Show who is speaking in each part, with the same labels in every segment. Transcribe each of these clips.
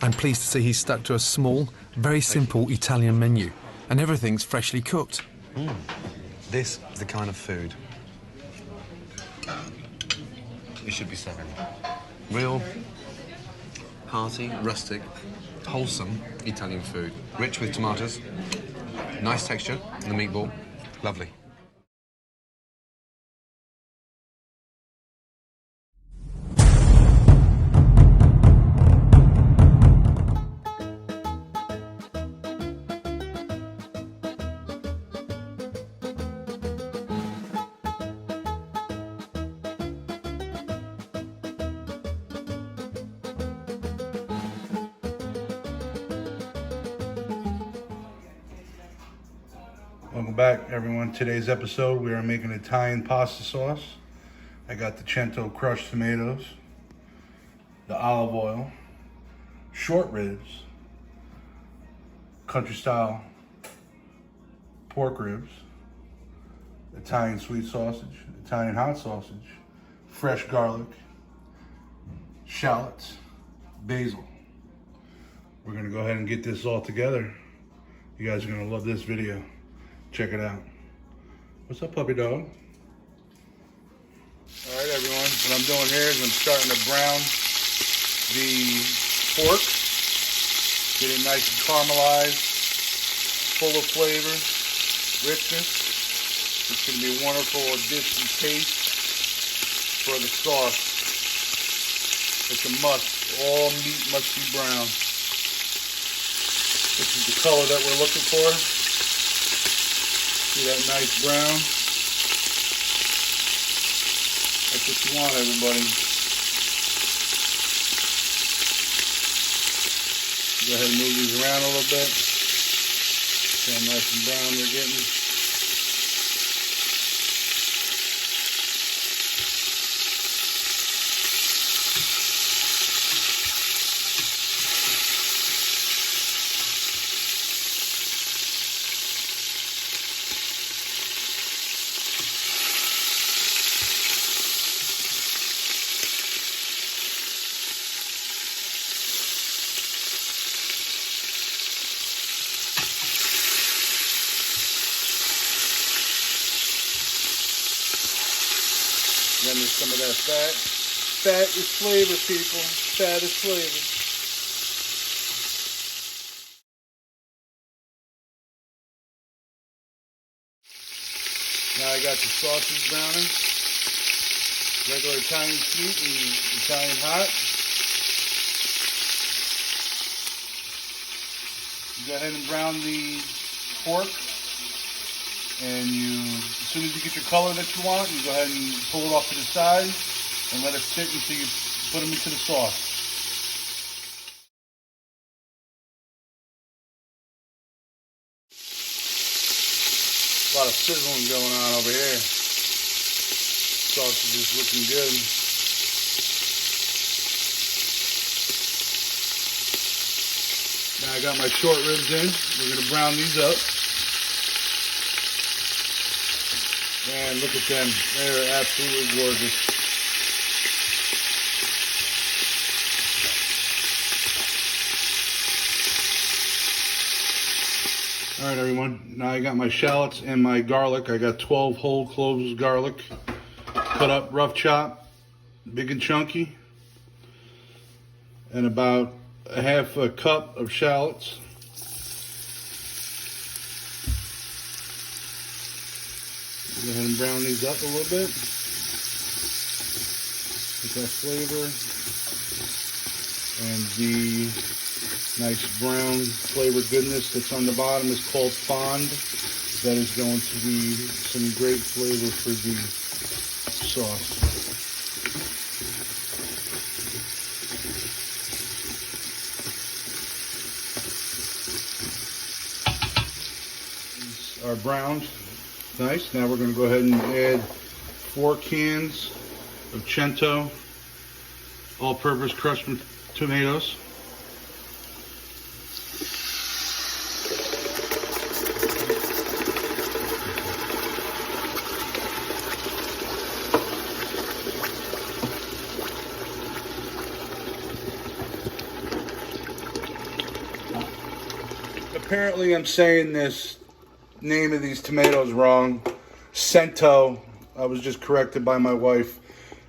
Speaker 1: I'm pleased to see he's stuck to a small, very simple Italian menu, and everything's freshly cooked.
Speaker 2: This is the kind of food you should be serving. Real, hearty, rustic, wholesome Italian food. Rich with tomatoes, nice texture in the meatball, lovely.
Speaker 3: Welcome back, everyone. Today's episode, we are making Italian pasta sauce. I got the Cento crushed tomatoes, the olive oil, short ribs, country style pork ribs, Italian sweet sausage, Italian hot sausage, fresh garlic, shallots, basil. We're gonna go ahead and get this all together. You guys are gonna love this video. Check it out. What's up, puppy dog? All right, everyone. What I'm doing here is I'm starting to brown the pork. Get it nice and caramelized, full of flavor, richness. It's going to be a wonderful addition taste for the sauce. It's a must. All meat must be brown. This is the color that we're looking for. See that nice brown? That's what you want, everybody. Go ahead and move these around a little bit. See how nice and brown they're getting. Then there's some of that fat. Fat is flavor, people. Fat is flavor. Now I got the sausage browning. Regular Italian sweet and Italian hot. You go ahead and brown the pork. And as soon as you get your color that you want, you go ahead and pull it off to the side and let it sit until you put them into the sauce. A lot of sizzling going on over here. Sausage is looking good. Now I got my short ribs in. We're going to brown these up. Man, look at them. They're absolutely gorgeous. All right, everyone. Now I got my shallots and my garlic. I got 12 whole cloves of garlic. Cut up, rough chop, big and chunky. And about a half a cup of shallots. Go ahead and brown these up a little bit. Get that flavor. And the nice brown flavor goodness that's on the bottom is called fond. That is going to be some great flavor for the sauce. These are browned. Nice. Now we're going to go ahead and add 4 cans of Cento all-purpose crushed tomatoes. Apparently I'm saying this name of these tomatoes wrong. Cento. I was just corrected by my wife.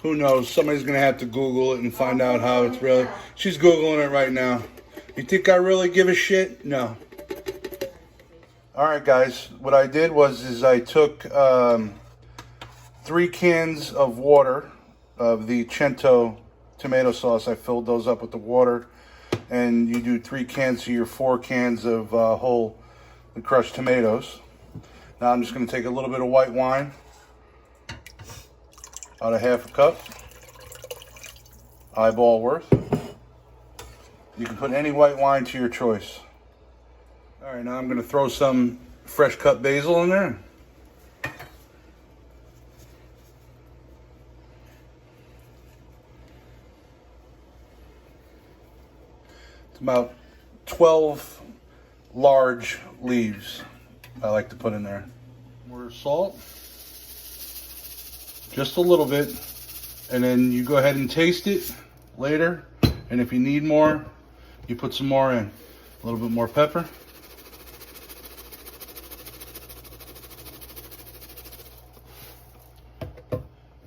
Speaker 3: Who knows? Somebody's going to have to Google it and find out how it's really... She's Googling it right now. You think I really give a shit? No. Alright guys, what I did was I took 3 cans of water of the Cento tomato sauce. I filled those up with the water. And you do 3 cans to your 4 cans of whole crushed tomatoes. Now I'm just going to take a little bit of white wine. About a half a cup. Eyeball worth. You can put any white wine to your choice. Alright, now I'm going to throw some fresh cut basil in there. It's about 12 large leaves I like to put in there. More salt. Just a little bit. And then you go ahead and taste it later. And if you need more, you put some more in. A little bit more pepper.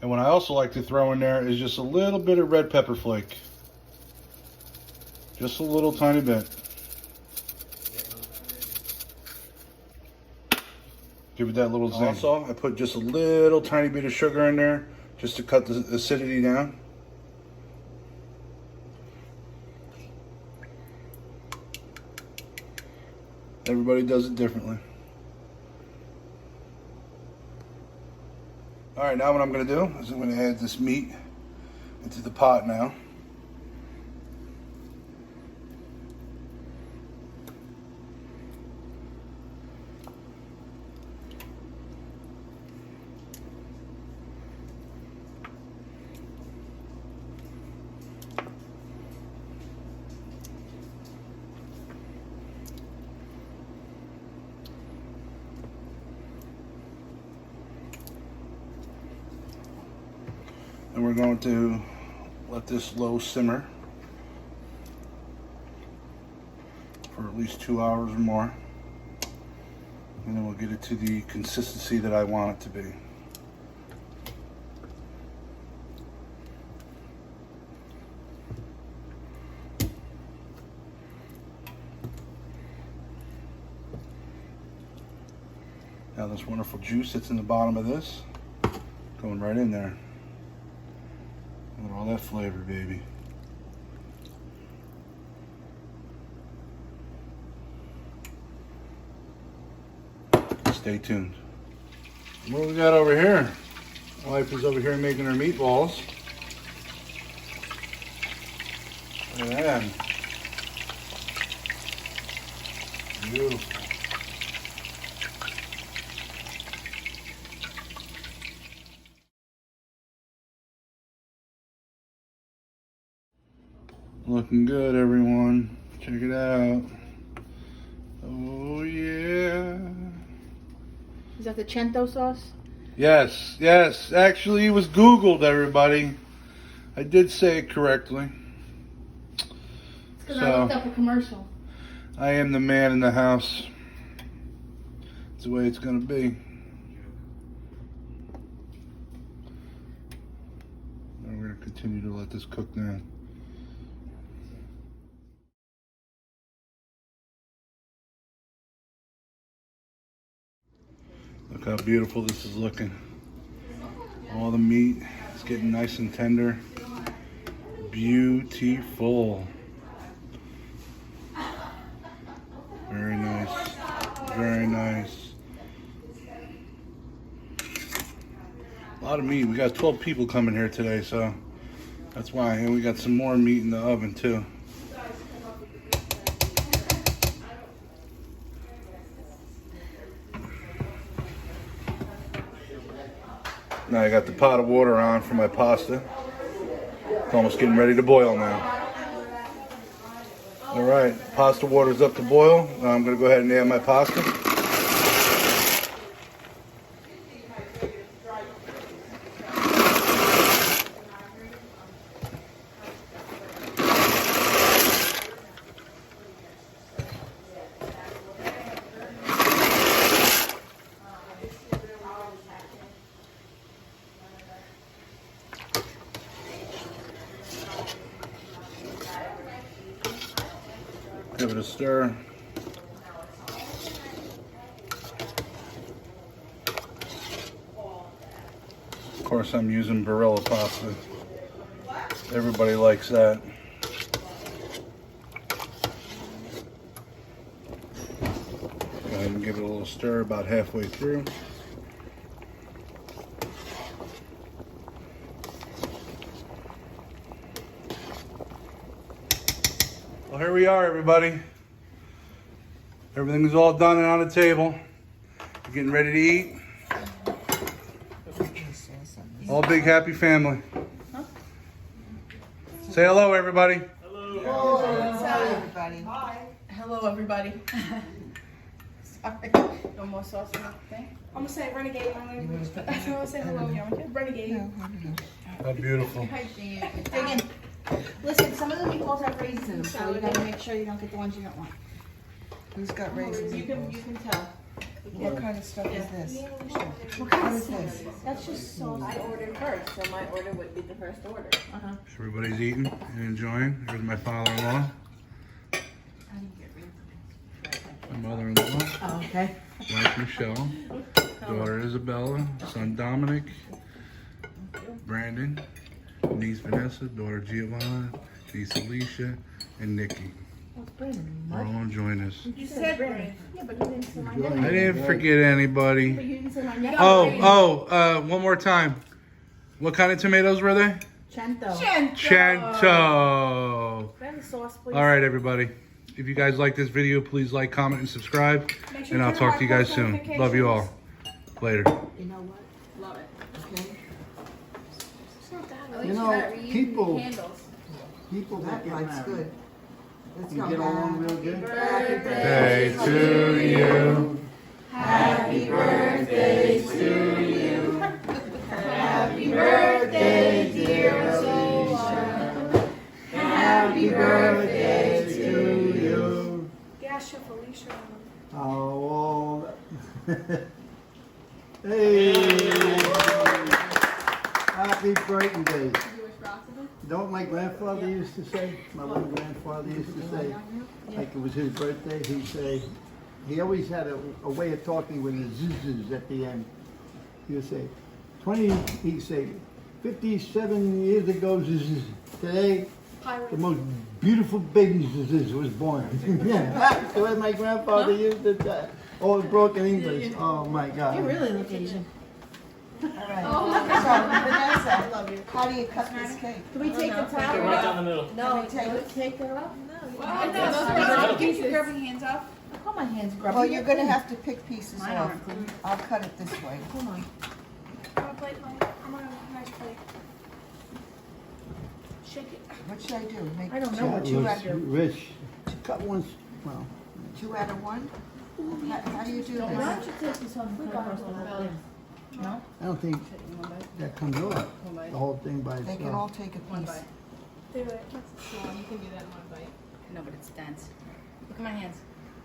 Speaker 3: And what I also like to throw in there is just a little bit of red pepper flake. Just a little tiny bit. Give it that little zing. Also, I put just a little tiny bit of sugar in there just to cut the acidity down. Everybody does it differently. Alright, now what I'm going to do is I'm going to add this meat into the pot now. And we're going to let this low simmer for at least 2 hours or more. And then we'll get it to the consistency that I want it to be. Now this wonderful juice that's in the bottom of this, going right in there. Look at all that flavor, baby. Stay tuned. What do we got over here? My wife is over here making her meatballs. Look at that. Beautiful. Looking good, everyone. Check it out. Oh, yeah.
Speaker 4: Is that the Cento sauce?
Speaker 3: Yes, yes. Actually, it was Googled, everybody. I did say it correctly.
Speaker 4: It's because I looked up a commercial.
Speaker 3: I am the man in the house. It's the way it's going to be. And we're going to continue to let this cook now. Look how beautiful this is looking. All the meat is getting nice and tender. Beautiful. Very nice. Very nice. A lot of meat. We got 12 people coming here today, so that's why. And we got some more meat in the oven too. Now I got the pot of water on for my pasta. It's almost getting ready to boil now. All right, pasta water's up to boil. Now I'm gonna go ahead and add my pasta. Give it a stir. Of course, I'm using Barilla pasta. Everybody likes that. Go ahead and give it a little stir about halfway through. Well, here we are, everybody. Everything's all done and on the table. We're getting ready to eat. All big happy family. Say hello, everybody.
Speaker 5: Hello, everybody.
Speaker 4: Hello, everybody. Sorry. No more sauce or nothing?
Speaker 6: I'm gonna say renegade. I'm gonna say hello. Renegade.
Speaker 3: How beautiful.
Speaker 4: Dig in. Listen, some of the meatballs have raisins in them, so you gotta make sure you don't get the ones you don't want.
Speaker 5: Who's got raisins?
Speaker 4: You can tell.
Speaker 5: What kind of stuff is this?
Speaker 4: What kind
Speaker 5: What
Speaker 4: of
Speaker 5: is this?
Speaker 4: That's just sauce.
Speaker 6: I ordered first, so my order would be the first order.
Speaker 4: Uh-huh.
Speaker 3: Everybody's eating and enjoying. Here's my father-in-law, my mother-in-law,
Speaker 4: Oh, okay.
Speaker 3: wife Michelle, daughter Isabella, son Dominic, Brandon, niece Vanessa, daughter Giovanna, niece Alicia, and Nikki. We're all enjoying this.
Speaker 6: You said Brandon. Yeah, but you didn't say my name.
Speaker 3: I didn't forget anybody.
Speaker 6: But you didn't say my name.
Speaker 3: One more time. What kind of tomatoes were they?
Speaker 4: Cento.
Speaker 3: Cento.
Speaker 6: Then the sauce, please.
Speaker 3: All right, everybody. If you guys like this video, please like, comment, and subscribe.
Speaker 6: Make sure
Speaker 3: And I'll
Speaker 6: turn
Speaker 3: talk
Speaker 6: on
Speaker 3: to you guys
Speaker 6: post
Speaker 3: soon. Love you all. Later.
Speaker 5: You know what?
Speaker 6: Love it.
Speaker 5: Okay.
Speaker 6: It's not that.
Speaker 7: You know, people
Speaker 5: That light's good. Let's go.
Speaker 7: get along real good.
Speaker 3: Day to you.
Speaker 4: Happy birthday to you. Happy birthday, dear Alicia. Happy birthday to you.
Speaker 6: Gas your Felicia.
Speaker 7: Oh, hey! Happy birthday. Don't my grandfather used to say, my little grandfather used to say, like it was his birthday, he'd say, he always had a way of talking with the zzz at the end. He would say, he'd say, 57 years ago, zzz, today, the most beautiful baby zzz was born. Yeah, that's the way my grandfather used it, all broken English. Oh my God.
Speaker 4: You really look Asian.
Speaker 5: All right. So, Vanessa, how do you cut this cake?
Speaker 4: Can we take the top?
Speaker 8: Right down the middle.
Speaker 5: No, take it.
Speaker 4: Take it off?
Speaker 6: Get your grubbing hands off.
Speaker 4: Oh, my hands grubby.
Speaker 5: Well, you're gonna have to pick pieces
Speaker 4: Mine
Speaker 5: off.
Speaker 4: aren't clean.
Speaker 5: I'll cut it this way.
Speaker 4: Hold on.
Speaker 6: I'm gonna plate, Mom. I'm gonna have a nice plate. Shake it.
Speaker 5: What should I do? Make
Speaker 4: I don't know what
Speaker 5: two
Speaker 4: you
Speaker 5: out
Speaker 4: do.
Speaker 5: of
Speaker 7: Rich, cut one, well,
Speaker 5: 2 out of 1? How do you do
Speaker 4: Why
Speaker 5: this?
Speaker 4: don't you take this home and cut across the whole thing? No?
Speaker 7: I don't think that comes off, the whole thing by
Speaker 5: They can all
Speaker 7: itself.
Speaker 5: take a
Speaker 4: One
Speaker 5: piece.
Speaker 4: bite.
Speaker 6: Do it.
Speaker 4: No, but it's dense. Look at my hands.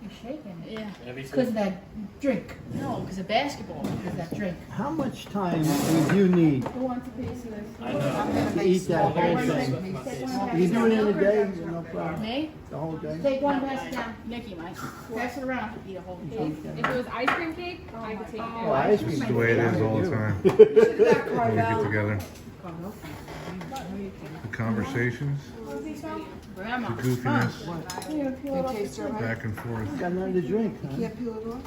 Speaker 4: You're shaking. Yeah.
Speaker 8: Yeah, me
Speaker 4: It's
Speaker 8: too.
Speaker 4: because of that drink. No, because of basketball. Because of that drink.
Speaker 7: How much time would you need
Speaker 6: Who wants a piece of this?
Speaker 8: I know.
Speaker 5: I'm gonna
Speaker 7: to
Speaker 5: make
Speaker 7: eat that
Speaker 5: small
Speaker 7: whole
Speaker 5: pieces.
Speaker 7: thing?
Speaker 6: Take one
Speaker 7: You do it in a day,
Speaker 6: pass.
Speaker 7: no problem,
Speaker 4: Me?
Speaker 7: the whole day?
Speaker 4: Take one, pass it down. Nikki, Mike. Pass it around. Eat a whole cake.
Speaker 6: If it was ice cream cake, I could take it.
Speaker 7: Oh, ice cream.
Speaker 3: This is the way it is all the time
Speaker 6: That
Speaker 3: when we get
Speaker 6: Carvel.
Speaker 3: together. The conversations,
Speaker 4: Grandma.
Speaker 3: the goofiness,
Speaker 5: They taste all right?
Speaker 3: back and forth.
Speaker 7: Got nothing to drink, huh?
Speaker 5: Can't peel it off?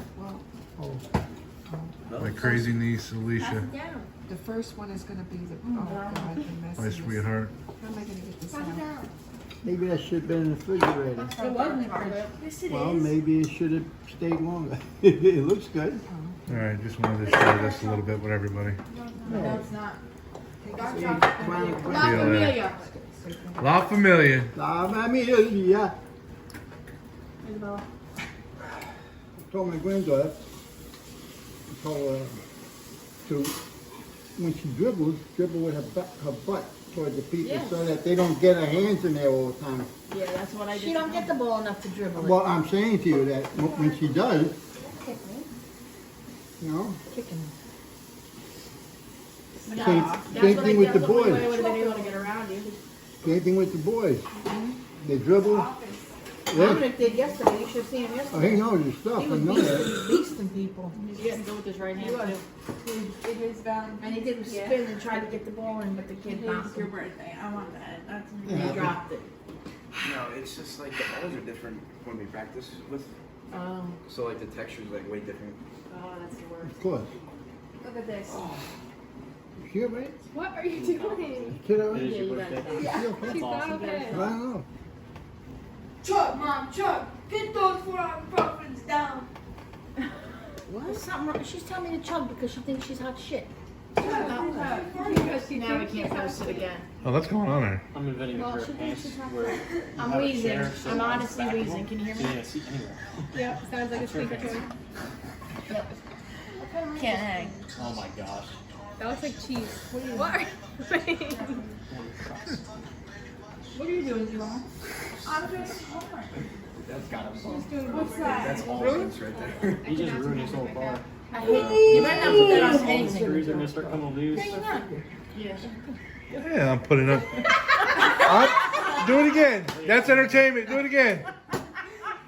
Speaker 5: Well,
Speaker 3: My crazy niece Alicia,
Speaker 5: the first one is gonna be the, oh God, the
Speaker 3: my
Speaker 5: messiness.
Speaker 3: sweetheart.
Speaker 5: How am I gonna get this out?
Speaker 7: Maybe that should have been in the refrigerator.
Speaker 4: It wasn't a fridge.
Speaker 6: Yes, it
Speaker 7: Well,
Speaker 6: is.
Speaker 7: maybe it should have stayed longer. It looks good.
Speaker 3: All right, just wanted to share this a little bit with everybody.
Speaker 4: No, it's not.
Speaker 3: See you later. La Familia.
Speaker 7: Yeah. I told my granddaughter, I told her to, when she dribble with her butt toward the people so that they don't get her hands in there all the time.
Speaker 4: Yeah, that's what I did. She don't get the ball enough to dribble it.
Speaker 7: Well, I'm saying to you that when she does, you know, same thing with the boys.
Speaker 4: What are they going to get around you?
Speaker 7: Same thing with the boys. They dribble,
Speaker 4: Dominic did yesterday. You should have seen him
Speaker 7: Oh,
Speaker 4: yesterday.
Speaker 7: he knows his stuff,
Speaker 4: He
Speaker 7: I
Speaker 4: was
Speaker 7: know that.
Speaker 4: beasting people.
Speaker 6: He's getting good with his right hand too. It is
Speaker 4: And he did a spin and tried to get the ball in, but the kid bounced
Speaker 6: It's your
Speaker 4: him.
Speaker 6: birthday. I want that. That's
Speaker 4: He dropped it.
Speaker 8: No, it's just like the balls are different when we practice with.
Speaker 4: Oh,
Speaker 8: So like the texture's like way different.
Speaker 6: that's the worst.
Speaker 7: Of course.
Speaker 6: Look at this.
Speaker 7: You okay, right?
Speaker 6: What are you doing?
Speaker 7: Kid, all right?
Speaker 6: Yeah, you gotta stop.
Speaker 7: You okay?
Speaker 6: She's not okay.
Speaker 7: I don't know.
Speaker 9: Chuck, Mom, Chuck, get those 4 ibuprofen down.
Speaker 4: what? Something wrong. She's telling me to chug because she thinks she's hot shit.
Speaker 6: Because now we can't post it again.
Speaker 1: Oh, what's going on there?
Speaker 10: I'm inventing a
Speaker 4: Well,
Speaker 10: pair
Speaker 4: she
Speaker 10: of
Speaker 4: thinks
Speaker 10: pants
Speaker 4: she's not
Speaker 10: where
Speaker 6: I'm
Speaker 10: have a
Speaker 6: wheezing.
Speaker 10: chair sit
Speaker 6: I'm
Speaker 10: on the
Speaker 6: honestly
Speaker 10: back of
Speaker 6: wheezing.
Speaker 10: them,
Speaker 6: Can you hear
Speaker 10: so
Speaker 6: me?
Speaker 10: you can't see anywhere.
Speaker 6: Yep, sounds like a speaker to me. Yep. Can't hang.
Speaker 10: Oh my gosh.
Speaker 6: That looks like cheese. What are you doing? What are you doing, Juwan? I'm doing homework.
Speaker 8: That's gotta be.
Speaker 6: She's doing what's that?
Speaker 8: That's all things right there.
Speaker 10: He just ruined his whole car.
Speaker 6: I hate you. Better not put that on
Speaker 10: All the
Speaker 6: anything.
Speaker 10: screws are gonna start coming loose.
Speaker 6: No, you're not. Yeah.
Speaker 1: Yeah, I'm putting up. Do it again. That's entertainment. Do it again.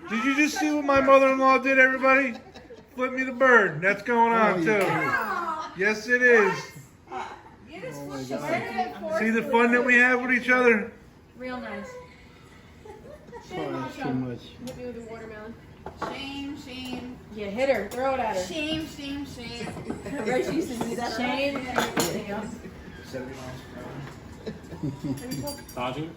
Speaker 1: Did you just see what my mother-in-law did, everybody? Flip me the bird. That's going on, too. Yes, it is.
Speaker 7: Oh my God.
Speaker 1: See the fun that we have with each other?
Speaker 6: Real nice.
Speaker 7: Oh, that's too much.
Speaker 6: Hit me with a watermelon.
Speaker 9: Shame, shame,
Speaker 6: Yeah, hit her. Throw it at her.
Speaker 9: shame, shame, shame.
Speaker 4: Right? She used to do that.
Speaker 6: Shame. Anything else?
Speaker 8: 70 miles per hour.
Speaker 10: Dodging?